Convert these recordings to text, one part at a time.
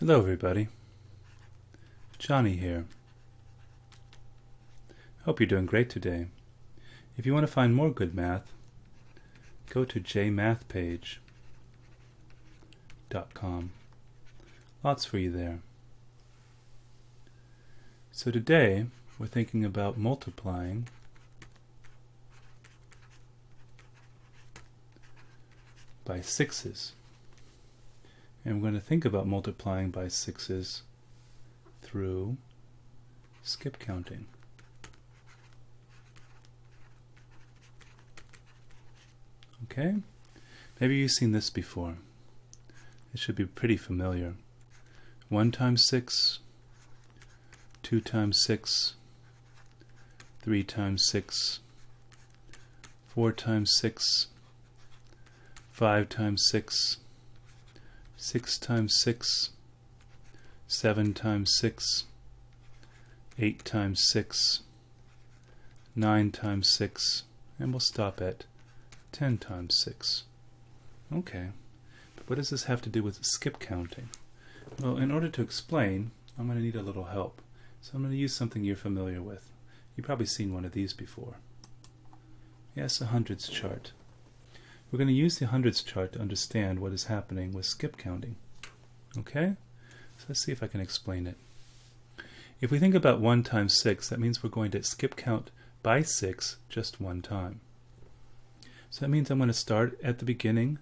Hello everybody, Johnny here. Hope you're doing great today. If you want to find more good math, go to jmathpage.com. Lots for you there. So today we're thinking about multiplying by 6's. And we're going to think about multiplying by 6's through skip counting. Okay? Maybe you've seen this before. It should be pretty familiar. 1 times 6, 2 times 6, 3 times 6, 4 times 6, 5 times 6, 6 times 6, 7 times 6, 8 times 6, 9 times 6, and we'll stop at 10 times 6. Okay, but what does this have to do with skip counting? Well, in order to explain, I'm going to need a little help. So I'm going to use something you're familiar with. You've probably seen one of these before. Yes, a hundreds chart. We're going to use the hundreds chart to understand what is happening with skip counting. Okay? So let's see if I can explain it. If we think about 1 times 6, that means we're going to skip count by 6 just one time. So that means I'm going to start at the beginning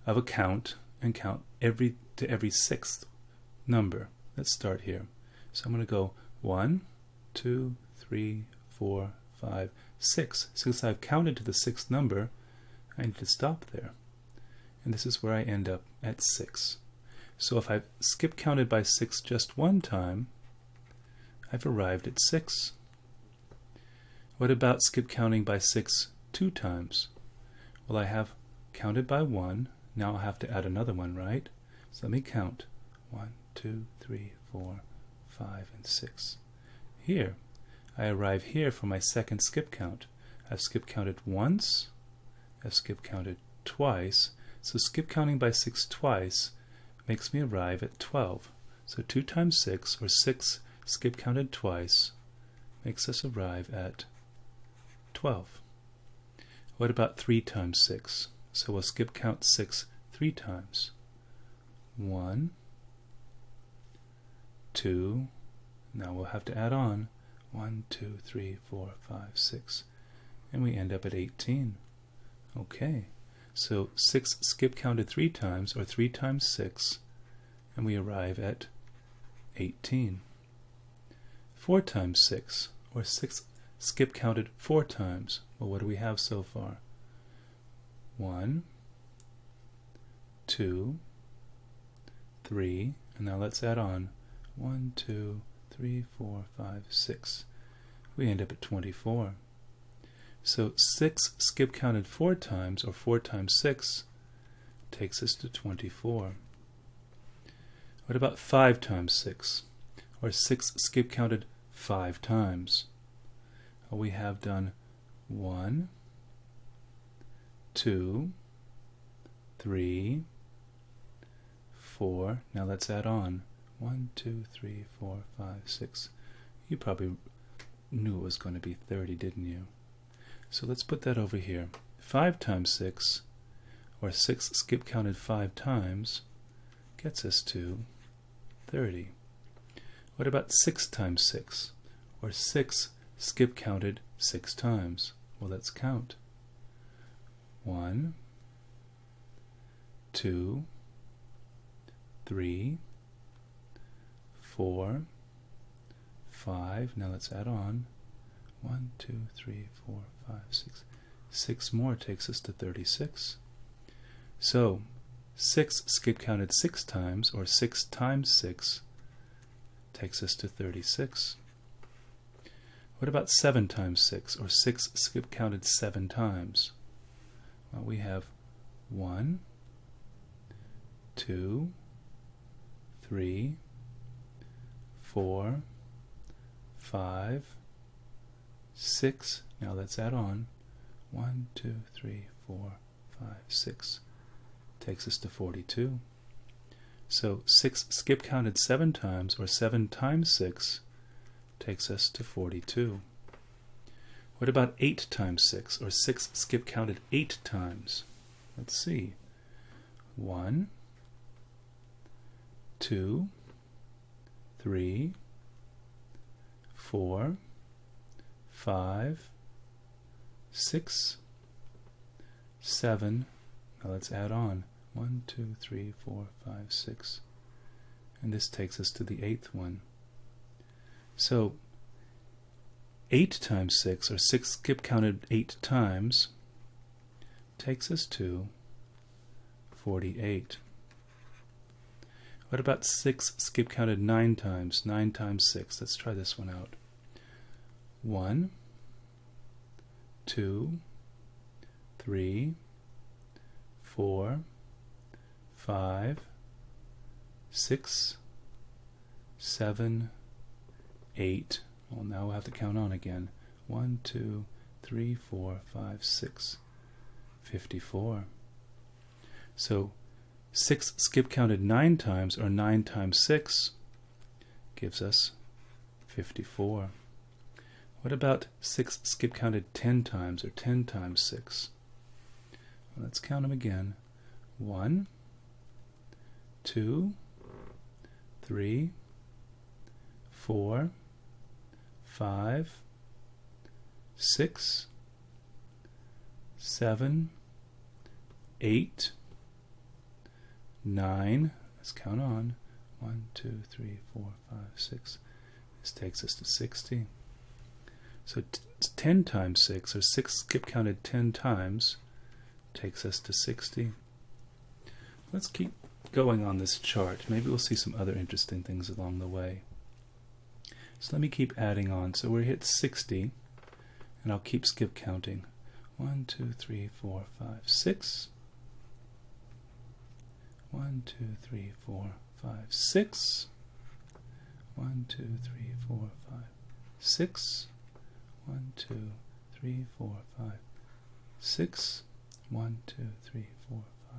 of a count and count to every sixth number. Let's start here. So I'm going to go 1, 2, 3, 4, 5, 6. Since I've counted to the sixth number, I need to stop there. And this is where I end up at 6. So if I've skip counted by 6 just one time, I've arrived at 6. What about skip counting by 6 2 times? Well, I have counted by 1. Now I'll have to add another one, right? So let me count. 1, 2, 3, 4, 5, and 6. Here, I arrive here for my second skip count. I've skip counted once. I've skip counted twice. So skip counting by 6 twice makes me arrive at 12. So 2 times 6, or 6 skip counted twice, makes us arrive at 12. What about 3 times 6? So we'll skip count 6 3 times. 1, 2, now we'll have to add on 1, 2, 3, 4, 5, 6, and we end up at 18. Okay, so 6 skip counted 3 times, or 3 times 6, and we arrive at 18. 4 times 6, or 6 skip counted 4 times. Well, what do we have so far? 1, 2, 3, and now let's add on 1, 2, 3, 4, 5, 6. We end up at 24. So 6 skip counted 4 times, or 4 times 6, takes us to 24. What about 5 times 6, or 6 skip counted 5 times? Well, we have done 1, 2, 3, 4. Now let's add on 1, 2, 3, 4, 5, 6. You probably knew it was going to be 30, didn't you? So let's put that over here. 5 times 6, or 6 skip counted 5 times, gets us to 30. What about 6 times 6, or 6 skip counted 6 times? Well, let's count. 1, 2, 3, 4, 5. Now let's add on 1, 2, 3, 4, 5, 6. 6 more takes us to 36. So 6 skip counted 6 times, or 6 times 6, takes us to 36. What about 7 times 6, or 6 skip counted 7 times? Well, we have 1, 2, 3, 4, 5, 6. Now let's add on 1, 2, 3, 4, 5, 6. Takes us to 42. So 6 skip counted 7 times, or 7 times 6, takes us to 42. What about 8 times 6, or 6 skip counted 8 times? Let's see. 1, 2, 3, 4, 5, 6, 7. Now let's add on. 1, 2, 3, 4, 5, 6. And this takes us to the 8th one. So 8 times 6, or 6 skip counted 8 times, takes us to 48. What about 6 skip counted 9 times? 9 times 6. Let's try this one out. 1, 2, 3, 4, 5, 6, 7, 8. Well, now we'll have to count on again. 1, 2, 3, 4, 5, 6. 54. So 6 skip counted 9 times, or 9 times 6, gives us 54. What about 6 skip counted 10 times, or 10 times 6? Well, let's count them again. 1, 2, 3, 4, 5, 6, 7, 8, 9. Let's count on. 1, 2, 3, 4, 5, 6. This takes us to 60. So 10 times 6, or 6 skip counted 10 times, takes us to 60. Let's keep going on this chart. Maybe we'll see some other interesting things along the way. So let me keep adding on. So we're hit 60, and I'll keep skip counting. 1, 2, 3, 4, 5, 6. 1, 2, 3, 4, 5, 6. 1, 2, 3, 4, 5, 6. 1, 2, 3, 4, 5, 6. 1, 2, 3, 4, 5,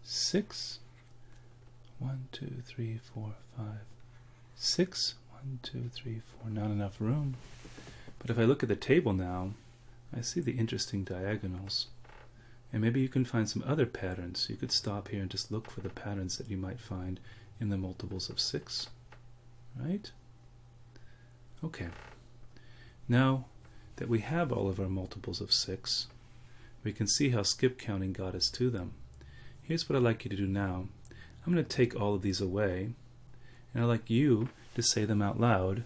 6. 1, 2, 3, 4, 5, 6. 1, 2, 3, 4. Not enough room. But if I look at the table now, I see the interesting diagonals. And maybe you can find some other patterns. You could stop here and just look for the patterns that you might find in the multiples of 6. Right? Okay. Now that we have all of our multiples of 6, we can see how skip counting got us to them. Here's what I'd like you to do now. I'm going to take all of these away, and I'd like you to say them out loud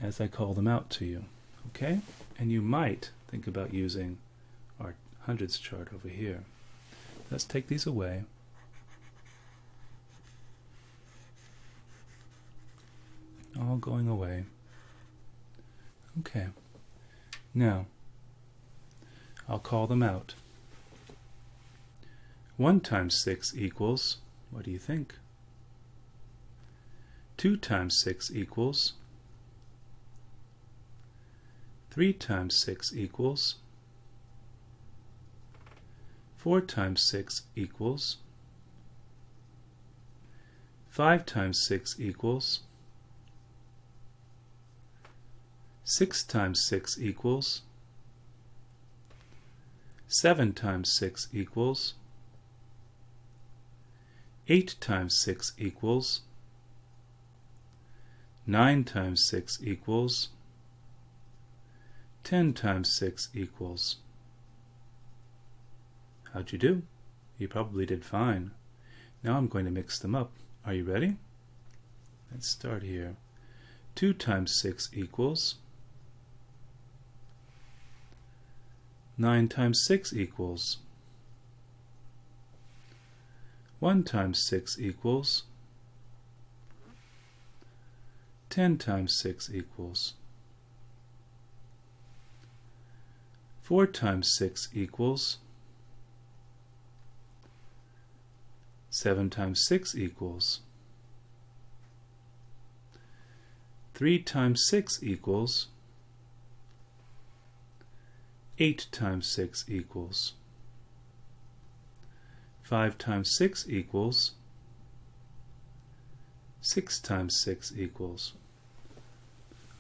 as I call them out to you. Okay? And you might think about using our hundreds chart over here. Let's take these away. All going away. Okay. Now, I'll call them out. 1 times 6 equals, what do you think? 2 times 6 equals, 3 times 6 equals, 4 times 6 equals, 5 times 6 equals, 6 times 6 equals, 7 times 6 equals, 8 times 6 equals, 9 times 6 equals, 10 times 6 equals. How'd you do? You probably did fine. Now I'm going to mix them up. Are you ready? Let's start here. 2 times 6 equals, 9 times 6 equals, 1 times 6 equals, 10 times 6 equals, 4 times 6 equals, 7 times 6 equals, 3 times 6 equals, 8 times 6 equals, 5 times 6 equals, 6 times 6 equals.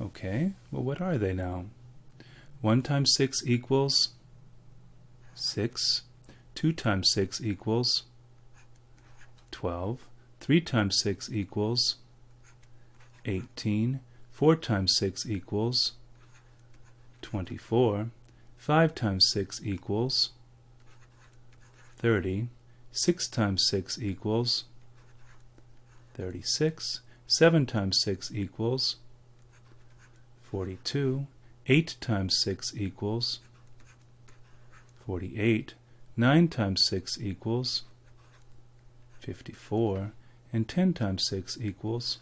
Okay, well, what are they now? 1 times 6 equals 6. 2 times 6 equals 12. 3 times 6 equals 18. 4 times 6 equals 24. 5 times 6 equals 30. 6 times 6 equals 36. 7 times 6 equals 42. 8 times 6 equals 48. 9 times 6 equals 54. And 10 times 6 equals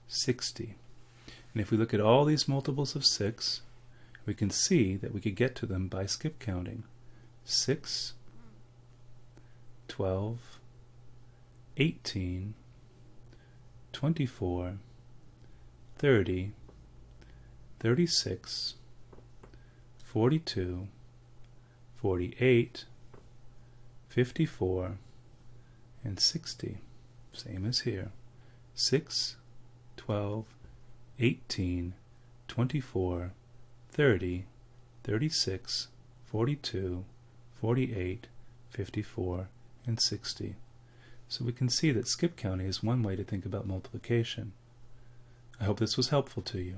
60. And if we look at all these multiples of 6, we can see that we could get to them by skip counting. 6, 12, 18, 24, 30, 36, 42, 48, 54, and 60. Same as here. 6, 12, 18, 24, 30, 36, 42, 48, 54, and 60. So we can see that skip counting is one way to think about multiplication. I hope this was helpful to you.